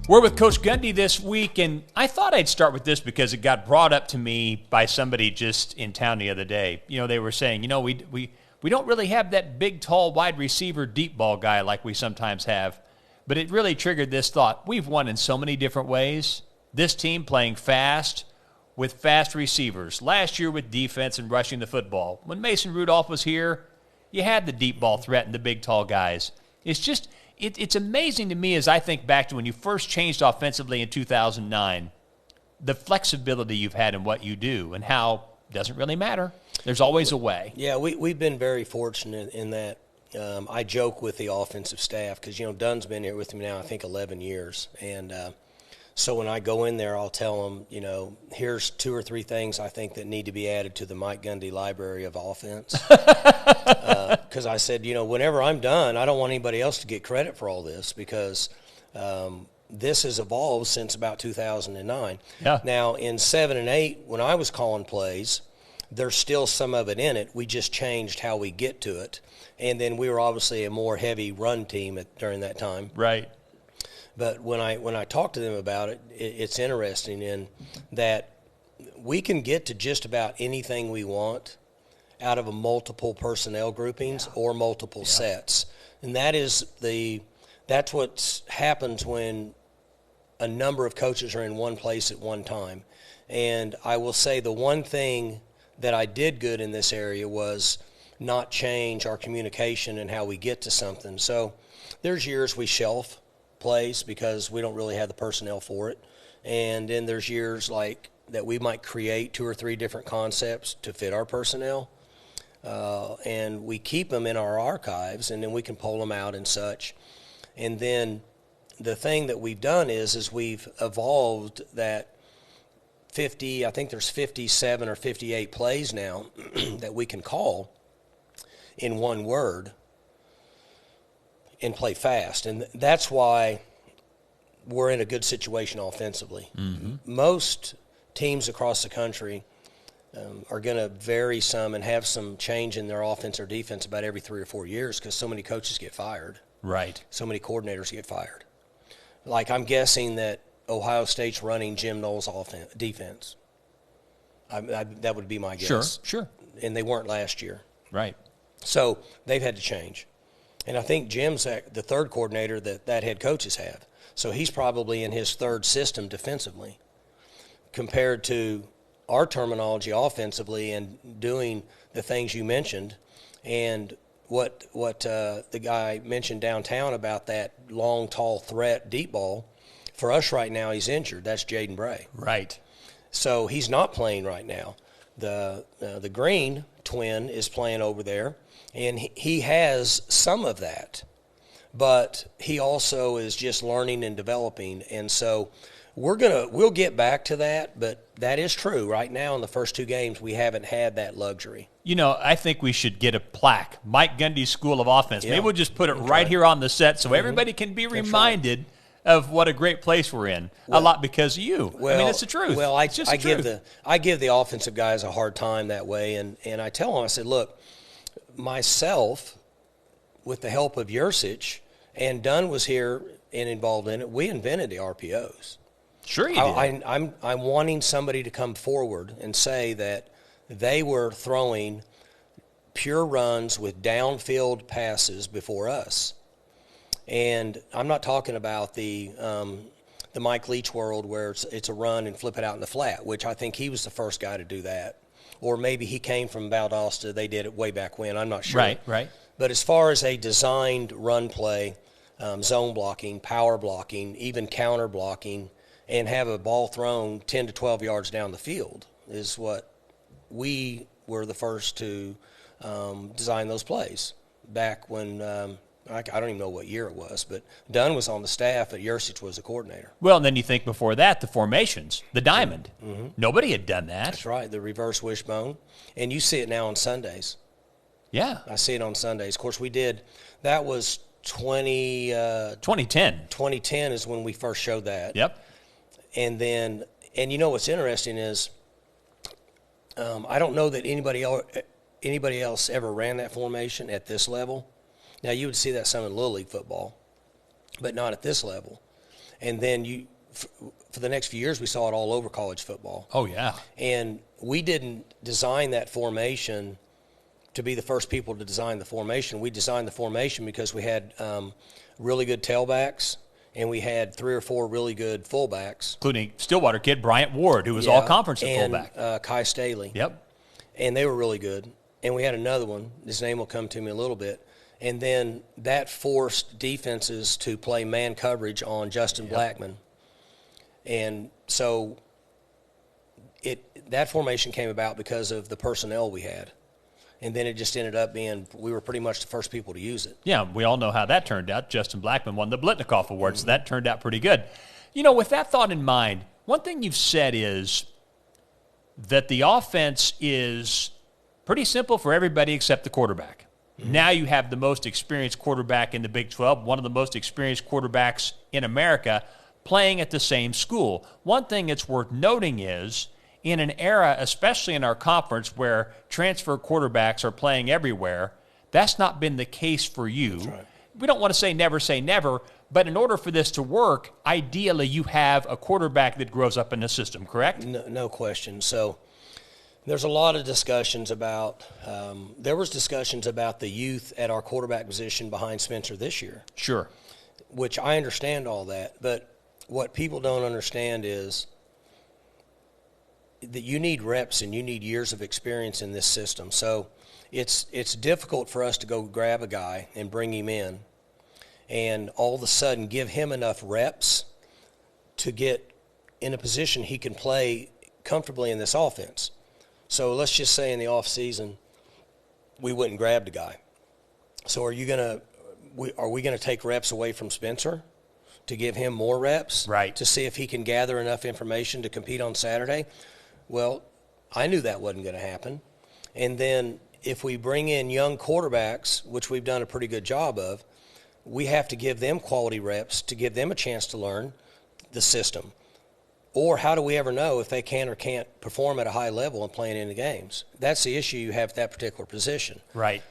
We're with Coach Gundy this week, and I thought I'd start with this because it got brought up to me by somebody just in town the other day. You know, they were saying, we don't really have that big, tall, wide receiver, deep ball guy like we sometimes have. But it really triggered this thought. We've won in so many different ways. This team playing fast with fast receivers. Last year with defense and rushing the football. When Mason Rudolph was here, you had the deep ball threat and the big, tall guys. It's just... It's amazing to me as I think back to when you first changed offensively in 2009, the flexibility you've had in what you do and how it doesn't really matter. There's always a way. Yeah, we've been very fortunate in that. I joke with the offensive staff because, Dunn's been here with me now, I think, 11 years. And so when I go in there, I'll tell them, here's 2 or 3 things I think that need to be added to the Mike Gundy library of offense. Because I said, whenever I'm done, I don't want anybody else to get credit for all this because this has evolved since about 2009. Yeah. Now, in 7 and 8, when I was calling plays, there's still some of it in it. We just changed how we get to it. And then we were obviously a more heavy run team during that time. Right. But when I talk to them about it, it's interesting in that we can get to just about anything we want out of a multiple personnel groupings or multiple sets. And that's what happens when a number of coaches are in one place at one time. And I will say the one thing that I did good in this area was not change our communication and how we get to something. So there's years we shelf plays because we don't really have the personnel for it. And then there's years like that we might create 2 or 3 different concepts to fit our personnel. And we keep them in our archives, and then we can pull them out and such. And then the thing that we've done is we've evolved that 50, I think there's 57 or 58 plays now that we can call in one word and play fast. And that's why we're in a good situation offensively. Mm-hmm. Most teams across the country are going to vary some and have some change in their offense or defense about every 3 or 4 years because so many coaches get fired. Right. So many coordinators get fired. Like I'm guessing that Ohio State's running Jim Knowles' defense. That would be my guess. Sure. And they weren't last year. Right. So they've had to change. And I think Jim's the third coordinator that head coaches have. So he's probably in his third system defensively compared to our terminology offensively and doing the things you mentioned. And what the guy mentioned downtown about that long, tall threat deep ball, for us right now he's injured. That's Jaden Bray. Right. So he's not playing right now. The Green twin is playing over there, and he has some of that. But he also is just learning and developing. And so we'll get back to that, but that is true. Right now in the first 2 games, we haven't had that luxury. I think we should get a plaque, Mike Gundy's School of Offense. Yeah. Maybe we'll just put it right here on the set so everybody can be reminded of what a great place we're in. A lot because of you. Well, it's the truth. Well, I give the offensive guys a hard time that way, and I tell them, I said, look, myself, with the help of Yursich, and Dunn was here and involved in it, we invented the RPOs. Sure you did. I'm wanting somebody to come forward and say that they were throwing pure runs with downfield passes before us. And I'm not talking about the Mike Leach world where it's a run and flip it out in the flat, which I think he was the first guy to do that. Or maybe he came from Valdosta. They did it way back when. I'm not sure. Right. But as far as a designed run play, zone blocking, power blocking, even counter blocking, and have a ball thrown 10 to 12 yards down the field is what we were the first to design those plays back when I don't even know what year it was, but Dunn was on the staff, but Yursich was the coordinator. Well, and then you think before that, the formations, the diamond. Mm-hmm. Nobody had done that. That's right, the reverse wishbone. And you see it now on Sundays. Yeah. I see it on Sundays. Of course, we did. That was 2010. 2010 is when we first showed that. Yep. And then, and what's interesting is I don't know that anybody else ever ran that formation at this level. Now, you would see that some in Little League football, but not at this level. And then for the next few years, we saw it all over college football. Oh, yeah. And we didn't design that formation to be the first people to design the formation. We designed the formation because we had really good tailbacks, and we had 3 or 4 really good fullbacks. Including Stillwater kid Bryant Ward, who was all conference at fullback. Kai Staley. Yep. And they were really good. And we had another one. His name will come to me a little bit. And then that forced defenses to play man coverage on Justin Blackman. And so that formation came about because of the personnel we had. And then it just ended up being we were pretty much the first people to use it. Yeah, we all know how that turned out. Justin Blackman won the Blitnikoff Award, so that turned out pretty good. You know, with that thought in mind, one thing you've said is that the offense is pretty simple for everybody except the quarterback. Mm-hmm. Now you have the most experienced quarterback in the Big 12, one of the most experienced quarterbacks in America, playing at the same school. One thing that's worth noting is, in an era, especially in our conference, where transfer quarterbacks are playing everywhere, that's not been the case for you. That's right. We don't want to say never, but in order for this to work, ideally you have a quarterback that grows up in the system, correct? No question. So there's a lot of discussions about there was discussions about the youth at our quarterback position behind Spencer this year. Sure. Which I understand all that, but what people don't understand is that you need reps and you need years of experience in this system. So it's difficult for us to go grab a guy and bring him in and all of a sudden give him enough reps to get in a position he can play comfortably in this offense. So let's just say in the off season we went and grabbed a guy. So are we going to take reps away from Spencer to give him more reps, right, to see if he can gather enough information to compete on Saturday? Well, I knew that wasn't going to happen. And then if we bring in young quarterbacks, which we've done a pretty good job of, we have to give them quality reps to give them a chance to learn the system. Or how do we ever know if they can or can't perform at a high level and playing in the games? That's the issue you have at that particular position. Right.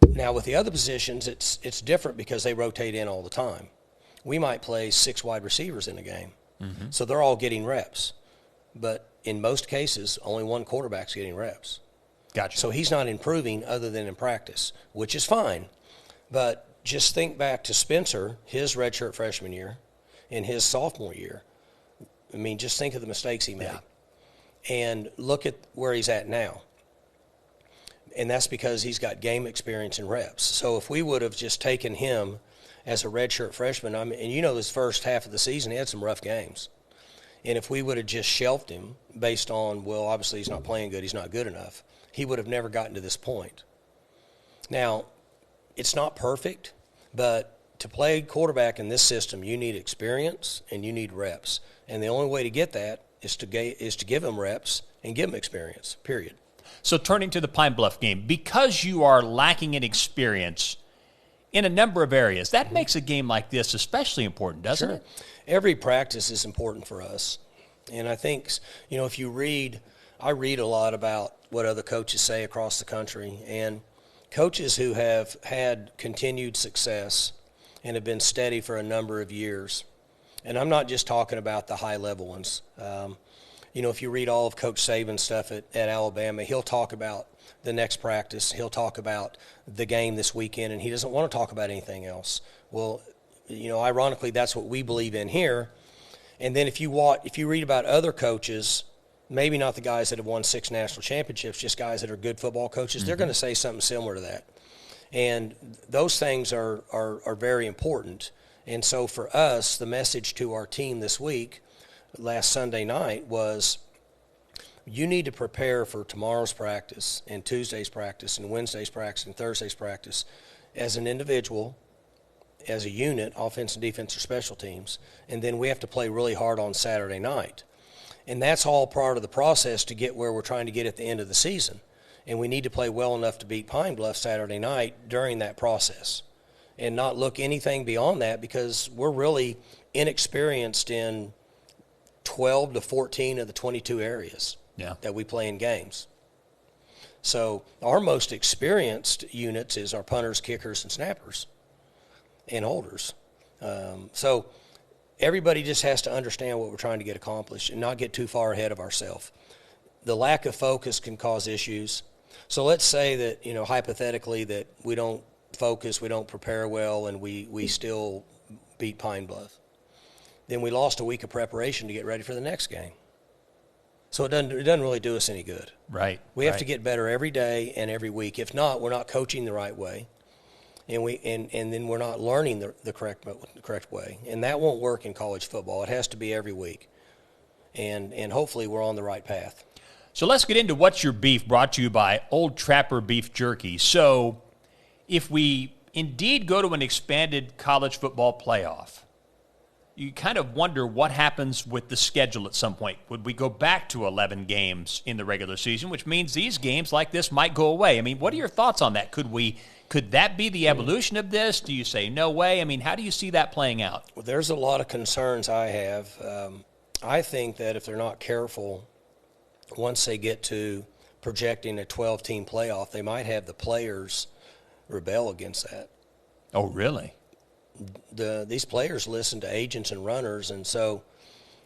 Now, with the other positions, it's different because they rotate in all the time. We might play 6 wide receivers in a game. Mm-hmm. So they're all getting reps. But in most cases, only one quarterback's getting reps. Gotcha. So he's not improving other than in practice, which is fine. But just think back to Spencer, his redshirt freshman year, and his sophomore year. I mean, just think of the mistakes he made. Yeah. And look at where he's at now. And that's because he's got game experience and reps. So if we would have just taken him as a redshirt freshman, and you know this first half of the season, he had some rough games. And if we would have just shelved him based on, well, obviously he's not playing good, he's not good enough, he would have never gotten to this point. Now, it's not perfect, but to play quarterback in this system, you need experience and you need reps. And the only way to get that is to give him reps and give him experience, period. So turning to the Pine Bluff game, because you are lacking in experience in a number of areas, that makes a game like this especially important, doesn't it? Every practice is important for us. And I think, if you I read a lot about what other coaches say across the country, and coaches who have had continued success and have been steady for a number of years, and I'm not just talking about the high-level ones. If you read all of Coach Saban's stuff at Alabama, he'll talk about the next practice. He'll talk about the game this weekend, and he doesn't want to talk about anything else. Well, ironically, that's what we believe in here. And then if you read about other coaches, maybe not the guys that have won 6 national championships, just guys that are good football coaches, they're going to say something similar to that. And those things are very important. And so for us, the message to our team this week, last Sunday night, was you need to prepare for tomorrow's practice and Tuesday's practice and Wednesday's practice and Thursday's practice as an individual, as a unit, offense and defense or special teams, and then we have to play really hard on Saturday night. And that's all part of the process to get where we're trying to get at the end of the season. And we need to play well enough to beat Pine Bluff Saturday night during that process and not look anything beyond that, because we're really inexperienced in 12 to 14 of the 22 areas that we play in games. So our most experienced units is our punters, kickers, and snappers and holders. So everybody just has to understand what we're trying to get accomplished and not get too far ahead of ourselves. The lack of focus can cause issues. So let's say that, hypothetically, that we don't focus, we don't prepare well, and we still beat Pine Bluff. Then we lost a week of preparation to get ready for the next game. So it doesn't really do us any good. Right. We have to get better every day and every week. If not, we're not coaching the right way, and then we're not learning the correct way. And that won't work in college football. It has to be every week, and hopefully we're on the right path. So let's get into What's Your Beef, brought to you by Old Trapper Beef Jerky. So if we indeed go to an expanded college football playoff, you kind of wonder what happens with the schedule at some point. Would we go back to 11 games in the regular season, which means these games like this might go away? I mean, what are your thoughts on that? Could that be the evolution of this? Do you say no way? I mean, how do you see that playing out? Well, there's a lot of concerns I have. I think that if they're not careful, once they get to projecting a 12-team playoff, they might have the players rebel against that. Oh, really? These players listen to agents and runners, and so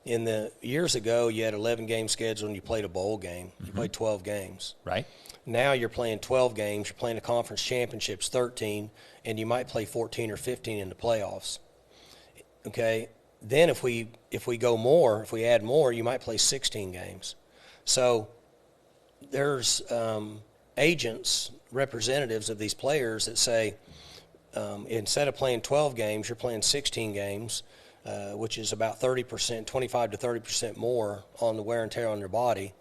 in the years ago you had 11-game schedule and you played a bowl game. You played 12 games. Right. Now you're playing 12 games, you're playing a conference championships, 13, and you might play 14 or 15 in the playoffs. Okay? Then if we go more, if we add more, you might play 16 games. So there's agents, representatives of these players that say, instead of playing 12 games, you're playing 16 games, which is about 30%, 25 to 30% more on the wear and tear on your body.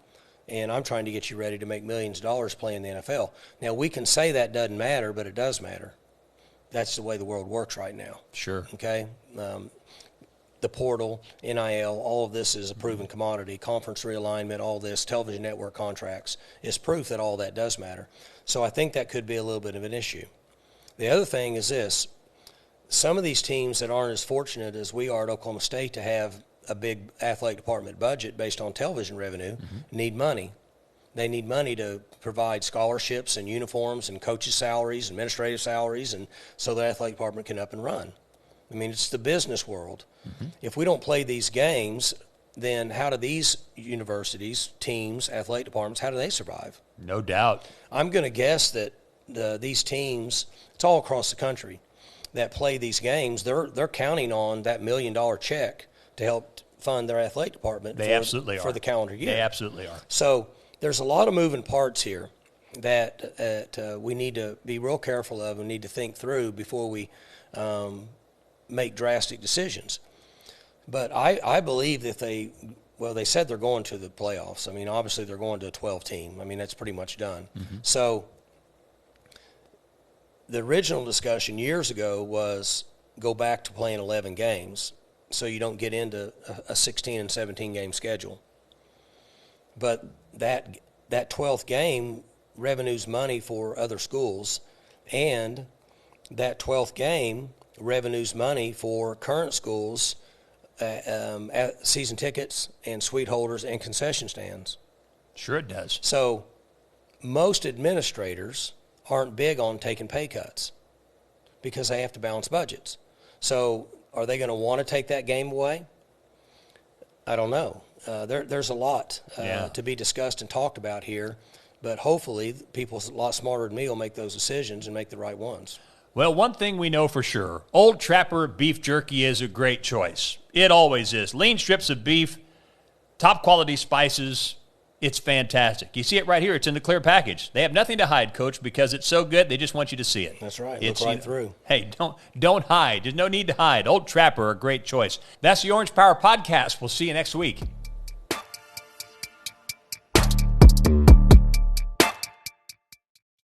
And I'm trying to get you ready to make millions of dollars playing the NFL. Now, we can say that doesn't matter, but it does matter. That's the way the world works right now. Sure. Okay? The portal, NIL, all of this is a proven commodity. Conference realignment, all this, television network contracts is proof that all that does matter. So I think that could be a little bit of an issue. The other thing is this. Some of these teams that aren't as fortunate as we are at Oklahoma State to have a big athletic department budget based on television revenue need money. They need money to provide scholarships and uniforms and coaches' salaries, administrative salaries, and so the athletic department can up and run. I mean, it's the business world. If we don't play these games, then how do these universities, teams, athletic departments, how do they survive? No doubt. I'm going to guess that these teams, it's all across the country, that play these games, they're counting on that $1 million check to help fund their athletic department for the calendar year. They absolutely are. So there's a lot of moving parts here that we need to be real careful of and need to think through before we make drastic decisions. But I believe that they said they're going to the playoffs. I mean, obviously they're going to a 12-team. I mean, that's pretty much done. So the original discussion years ago was go back to playing 11 games so you don't get into a 16 and 17 game schedule. But that 12th game revenues money for other schools, and that 12th game revenues money for current schools, season tickets and suite holders and concession stands. Sure it does. So most administrators aren't big on taking pay cuts because they have to balance budgets. So are they going to want to take that game away? I don't know. There's a lot to be discussed and talked about here, but hopefully people a lot smarter than me will make those decisions and make the right ones. Well, one thing we know for sure, Old Trapper Beef Jerky is a great choice. It always is. Lean strips of beef, top quality spices. It's fantastic. You see it right here. It's in the clear package. They have nothing to hide, Coach, because it's so good, they just want you to see it. That's right. Look right through. Hey, don't hide. There's no need to hide. Old Trapper, a great choice. That's the Orange Power Podcast. We'll see you next week.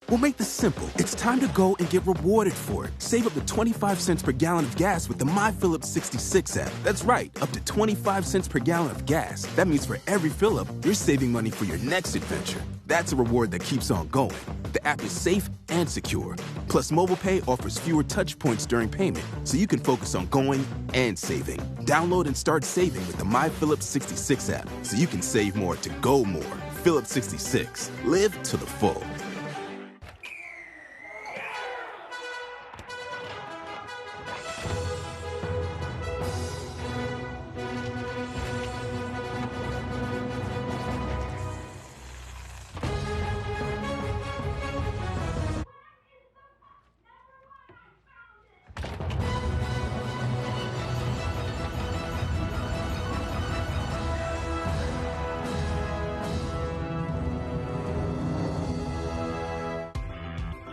We'll make this simple. It's time to go and get rewarded for it. Save up to 25 cents per gallon of gas with the My Phillips 66 app. That's right, up to 25 cents per gallon of gas. That means for every fill-up, you're saving money for your next adventure. That's a reward that keeps on going. The app is safe and secure. Plus, mobile pay offers fewer touch points during payment, so you can focus on going and saving. Download and start saving with the My Phillips 66 app, so you can save more to go more. Phillips 66. Live to the full.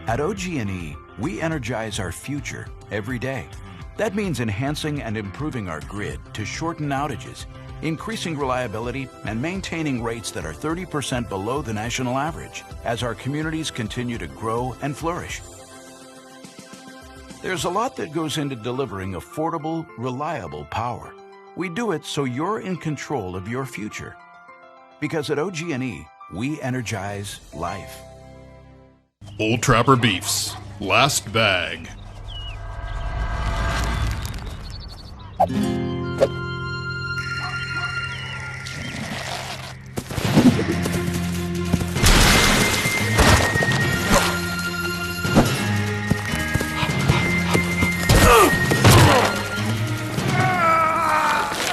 At OG&E, we energize our future every day. That means enhancing and improving our grid to shorten outages, increasing reliability, and maintaining rates that are 30% below the national average as our communities continue to grow and flourish. There's a lot that goes into delivering affordable, reliable power. We do it so you're in control of your future. Because at OG&E, we energize life. Old Trapper Beefs. Last bag.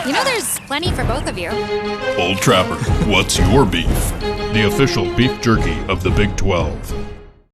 You know there's plenty for both of you. Old Trapper, what's your beef? The official beef jerky of the Big 12.